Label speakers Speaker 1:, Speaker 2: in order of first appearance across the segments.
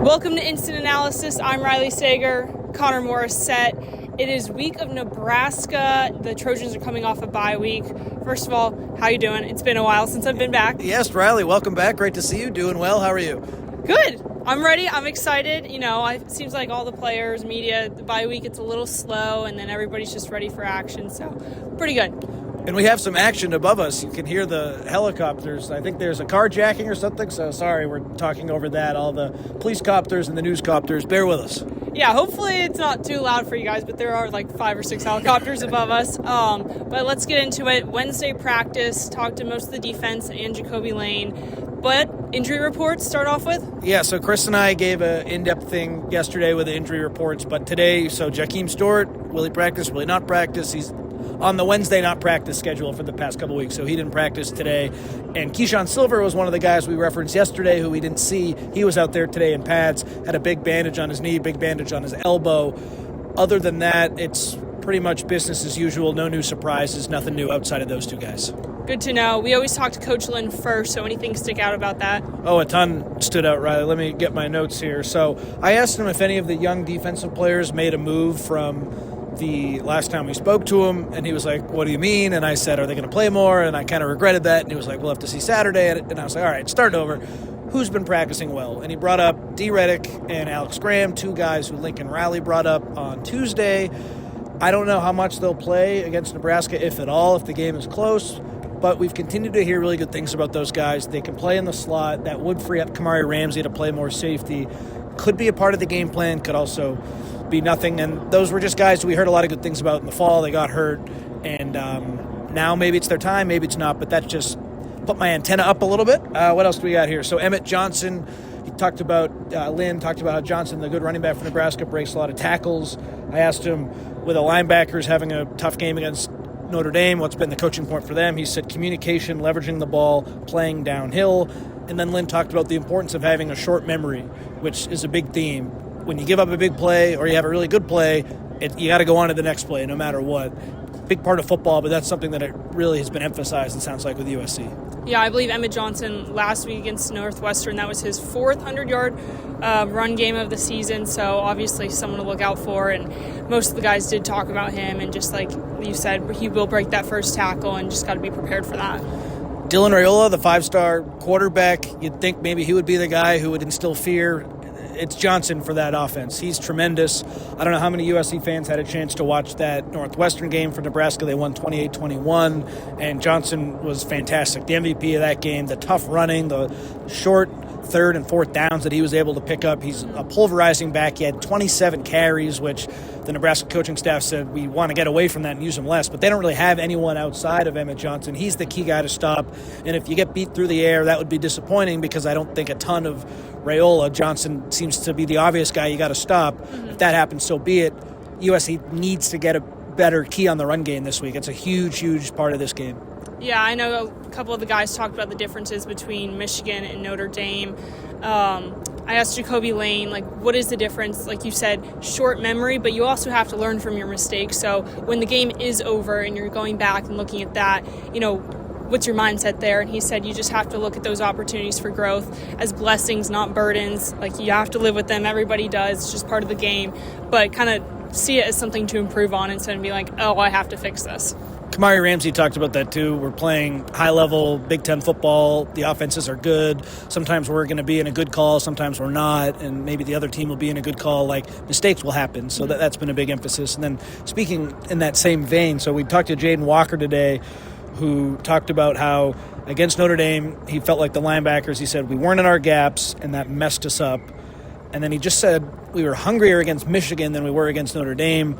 Speaker 1: Welcome to Instant Analysis. I'm Riley Sager, Connor Morrissette. It is week of Nebraska. The Trojans are coming off a bye week. First of all, how you doing? It's been a while since I've been back.
Speaker 2: Yes, Riley, welcome back. Great to see you. Doing well. How are you?
Speaker 1: Good. I'm ready. I'm excited. You know, it seems like all the players, media, the bye week, it's a little slow, and then everybody's just ready for action. So, pretty good.
Speaker 2: And we have some action above us. You can hear the helicopters. I think there's a carjacking or something, so sorry, we're talking over that. All the police copters and the news copters. Bear with us.
Speaker 1: Yeah, hopefully it's not too loud for you guys, but there are like 5 or 6 helicopters above us. But let's get into it. Wednesday practice, talked to most of the defense and Jacoby Lane. But injury reports, start off with?
Speaker 2: Yeah, so Chris and I gave an in-depth thing yesterday with the injury reports, but today, so Jakeem Stewart, will he practice, will he not practice? He's on the Wednesday not practice schedule for the past couple weeks, so he didn't practice today. And Keyshawn Silver was one of the guys we referenced yesterday who we didn't see. He was out there today in pads, had a big bandage on his knee, big bandage on his elbow. Other than that, it's pretty much business as usual, no new surprises, nothing new outside of those two guys.
Speaker 1: Good to know. We always talk to Coach Lynn first, so anything stick out about that?
Speaker 2: Oh, a ton stood out, Riley. Let me get my notes here. So I asked him if any of the young defensive players made a move from the last time we spoke to him, and he was like, what do you mean? And I said, are they going to play more? And I kind of regretted that, and he was like, we'll have to see Saturday. And I was like, all right, start over. Who's been practicing well? And he brought up D. Reddick and Alex Graham, two guys who Lincoln Riley brought up on Tuesday. I don't know how much they'll play against Nebraska, if at all, if the game is close, but we've continued to hear really good things about those guys. They can play in the slot. That would free up Kamari Ramsey to play more safety. Could be a part of the game plan, could also be nothing. And those were just guys we heard a lot of good things about in the fall. They got hurt, and now maybe it's their time, maybe it's not, but that just put my antenna up a little bit. What else do we got here? So Emmett Johnson, he talked about, Lynn talked about how Johnson, the good running back for Nebraska, breaks a lot of tackles. I asked him, with the linebackers having a tough game against Notre Dame, what's been the coaching point for them? He said communication, leveraging the ball, playing downhill. And then Lynn talked about the importance of having a short memory, which is a big theme. When you give up a big play or you have a really good play, you got to go on to the next play no matter what. Big part of football, but that's something that it really has been emphasized, it sounds like, with USC.
Speaker 1: Yeah, I believe Emmett Johnson last week against Northwestern, that was his 4th 100-yard run game of the season, so obviously someone to look out for, and most of the guys did talk about him, and just like you said, he will break that first tackle, and just got to be prepared for that.
Speaker 2: Dylan Raiola, the 5-star quarterback, you'd think maybe he would be the guy who would instill fear. It's Johnson for that offense. He's tremendous. I don't know how many USC fans had a chance to watch that Northwestern game for Nebraska. They won 28-21, and Johnson was fantastic. The MVP of that game, the tough running, the short 3rd and 4th downs that he was able to pick up. He's a pulverizing back. He had 27 carries, which the Nebraska coaching staff said we want to get away from that and use him less, but they don't really have anyone outside of Emmett Johnson. He's the key guy to stop, and if you get beat through the air, that would be disappointing because I don't think a ton of Raiola. Johnson seems to be the obvious guy you got to stop. Mm-hmm. If that happens, so be it. USC needs to get a better key on the run game this week. It's a huge, huge part of this game.
Speaker 1: Yeah, I know a couple of the guys talked about the differences between Michigan and Notre Dame. I asked Jacoby Lane, like, what is the difference? Like you said, short memory, but you also have to learn from your mistakes. So when the game is over and you're going back and looking at that, you know, what's your mindset there? And he said you just have to look at those opportunities for growth as blessings, not burdens. Like, you have to live with them. Everybody does. It's just part of the game. But kind of see it as something to improve on instead of be like, oh, I have to fix this.
Speaker 2: Kamari Ramsey talked about that too. We're playing high-level Big Ten football. The offenses are good. Sometimes we're going to be in a good call. Sometimes we're not. And maybe the other team will be in a good call. Like, mistakes will happen. So that's been a big emphasis. And then speaking in that same vein, so we talked to Jaden Walker today, who talked about how against Notre Dame, he felt like the linebackers, he said, we weren't in our gaps, and that messed us up. And then he just said we were hungrier against Michigan than we were against Notre Dame.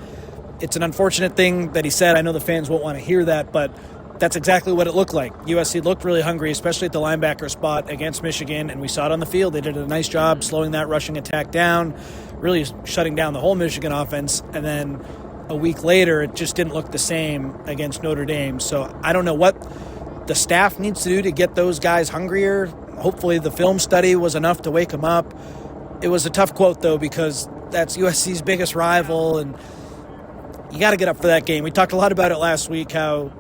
Speaker 2: It's an unfortunate thing that he said. I know the fans won't want to hear that, but that's exactly what it looked like. USC looked really hungry, especially at the linebacker spot against Michigan, and we saw it on the field. They did a nice job slowing that rushing attack down, really shutting down the whole Michigan offense, and then a week later, it just didn't look the same against Notre Dame. So I don't know what the staff needs to do to get those guys hungrier. Hopefully the film study was enough to wake them up. It was a tough quote, though, because that's USC's biggest rival, and you got to get up for that game. We talked a lot about it last week, how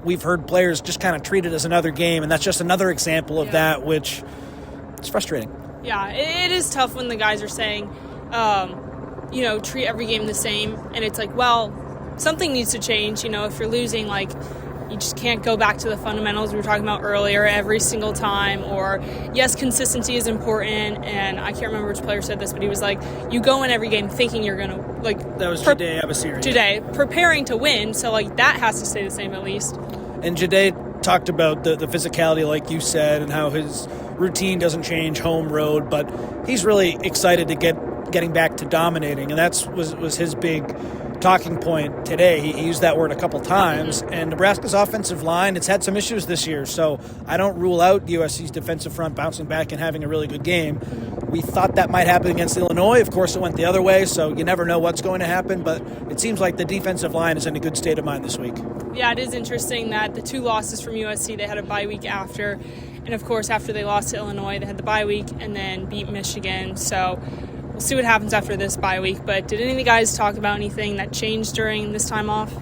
Speaker 2: we've heard players just kind of treat it as another game, and that's just another example of that, which it's frustrating.
Speaker 1: Yeah, it is tough when the guys are saying, treat every game the same. And it's like, well, something needs to change. If you're losing, like, you just can't go back to the fundamentals we were talking about earlier every single time. Or, yes, consistency is important. And I can't remember which player said this, but he was like, you go in every game thinking you're going to, like...
Speaker 2: That was Jade Abasiri.
Speaker 1: Jade, preparing to win. So, like, that has to stay the same at least.
Speaker 2: And Jade talked about the physicality, like you said, and how his routine doesn't change home road, but he's really excited to getting back to dominating, and that was his big talking point today. He used that word a couple times, and Nebraska's offensive line, it's had some issues this year, so I don't rule out USC's defensive front bouncing back and having a really good game. We thought that might happen against Illinois. Of course, it went the other way, so you never know what's going to happen, but it seems like the defensive line is in a good state of mind this week.
Speaker 1: Yeah, it is interesting that the 2 losses from USC, they had a bye week after, and of course, after they lost to Illinois, they had the bye week and then beat Michigan, so we'll see what happens after this bye week. But did any of the guys talk about anything that changed during this time off?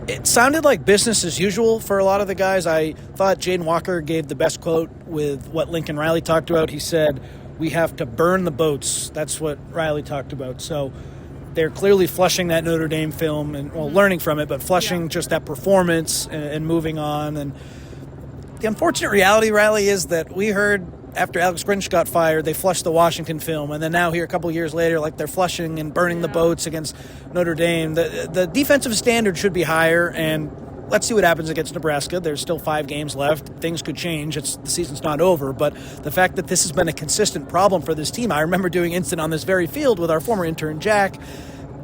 Speaker 2: It sounded like business as usual for a lot of the guys. I thought Jaden Walker gave the best quote with what Lincoln Riley talked about. He said, "We have to burn the boats." That's what Riley talked about. So they're clearly flushing that Notre Dame film and, learning from it, but flushing just that performance and moving on. And the unfortunate reality, Riley, is that we heard after Alex Grinch got fired, they flushed the Washington film, and then now here a couple of years later, like they're flushing and burning the boats against Notre Dame. The defensive standard should be higher, and let's see what happens against Nebraska. There's still 5 games left. Things could change. The season's not over, but the fact that this has been a consistent problem for this team, I remember doing Instant on this very field with our former intern Jack,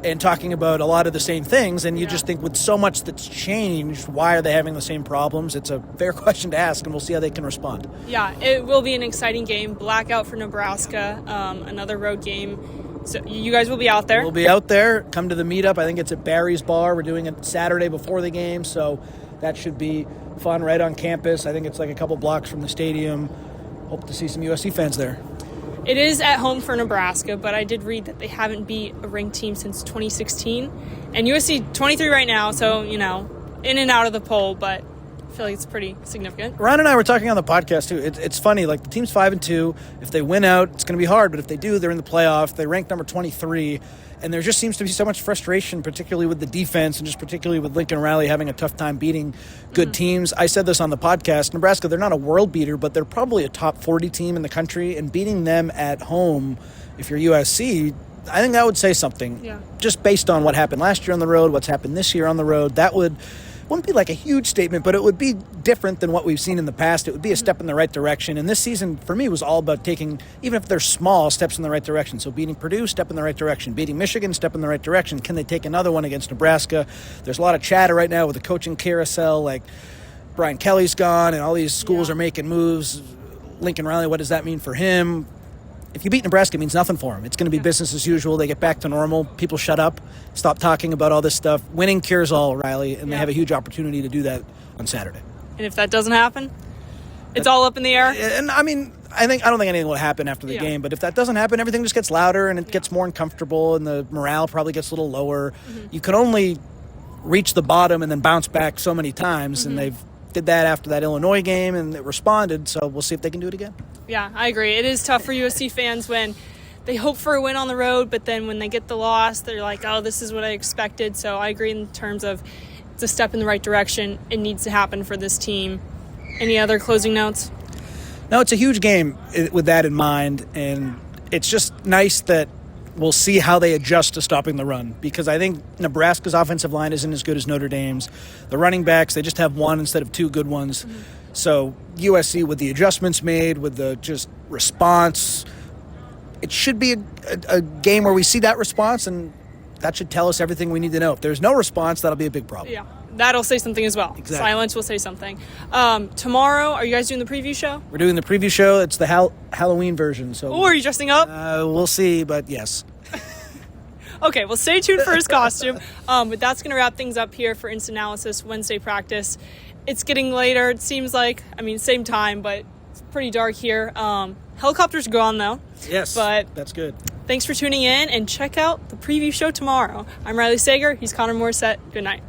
Speaker 2: and talking about a lot of the same things, and you just think with so much that's changed, why are they having the same problems? It's a fair question to ask, and we'll see how they can respond.
Speaker 1: Yeah, it will be an exciting game. Blackout for Nebraska, another road game. So you guys will be out there?
Speaker 2: We'll be out there. Come to the meetup. I think it's at Barry's Bar. We're doing it Saturday before the game, so that should be fun right on campus. I think it's like a couple blocks from the stadium. Hope to see some USC fans there.
Speaker 1: It is at home for Nebraska, but I did read that they haven't beat a ranked team since 2016. And USC 23 right now, so, in and out of the poll, but I feel like it's pretty significant.
Speaker 2: Ron and I were talking on the podcast, too. It's funny, like the team's 5-2. If they win out, it's going to be hard, but if they do, they're in the playoff. They rank number 23. And there just seems to be so much frustration, particularly with the defense and just particularly with Lincoln Riley having a tough time beating good teams. I said this on the podcast. Nebraska, they're not a world beater, but they're probably a top 40 team in the country. And beating them at home, if you're USC, I think that would say something.
Speaker 1: Yeah.
Speaker 2: Just based on what happened last year on the road, what's happened this year on the road, that wouldn't be like a huge statement, but it would be different than what we've seen in the past. It would be a step in the right direction. And this season, for me, was all about taking, even if they're small, steps in the right direction. So beating Purdue, step in the right direction. Beating Michigan, step in the right direction. Can they take another one against Nebraska? There's a lot of chatter right now with the coaching carousel, like Brian Kelly's gone and all these schools are making moves. Lincoln Riley, what does that mean for him? If you beat Nebraska, it means nothing for them. It's going to be business as usual. They get back to normal. People shut up, stop talking about all this stuff. Winning cures all, Riley, and they have a huge opportunity to do that on Saturday.
Speaker 1: And if that doesn't happen, it's all up in the air?
Speaker 2: And I mean, I don't think anything will happen after the game, but if that doesn't happen, everything just gets louder and it gets more uncomfortable and the morale probably gets a little lower. You can only reach the bottom and then bounce back so many times, and they've did that after that Illinois game, and it responded, so we'll see if they can do it again. Yeah,
Speaker 1: I agree. It is tough for USC fans when they hope for a win on the road, but then when they get the loss, they're like, oh, this is what I expected. So I agree in terms of it's a step in the right direction. It needs to happen for this team. Any other closing notes?
Speaker 2: No, it's a huge game with that in mind, and it's just nice that we'll see how they adjust to stopping the run, because I think Nebraska's offensive line isn't as good as Notre Dame's. The running backs, they just have one instead of 2 good ones. So USC, with the adjustments made, with the just response, it should be a game where we see that response, and that should tell us everything we need to know. If there's no response, that'll be a big problem.
Speaker 1: Yeah, that'll say something as well. Exactly. Silence will say something. Tomorrow, are you guys doing the preview show? We're doing the preview show. It's the Halloween version. So. Oh, are you dressing up? We'll see, but yes. Okay, well, stay tuned for his costume. But that's going to wrap things up here for Instant Analysis Wednesday practice. It's getting later, it seems like. I mean, same time, but it's pretty dark here. Helicopters are gone, though. Yes, but that's good. Thanks for tuning in, and check out the preview show tomorrow. I'm Riley Sager. He's Connor Morrissette. Good night.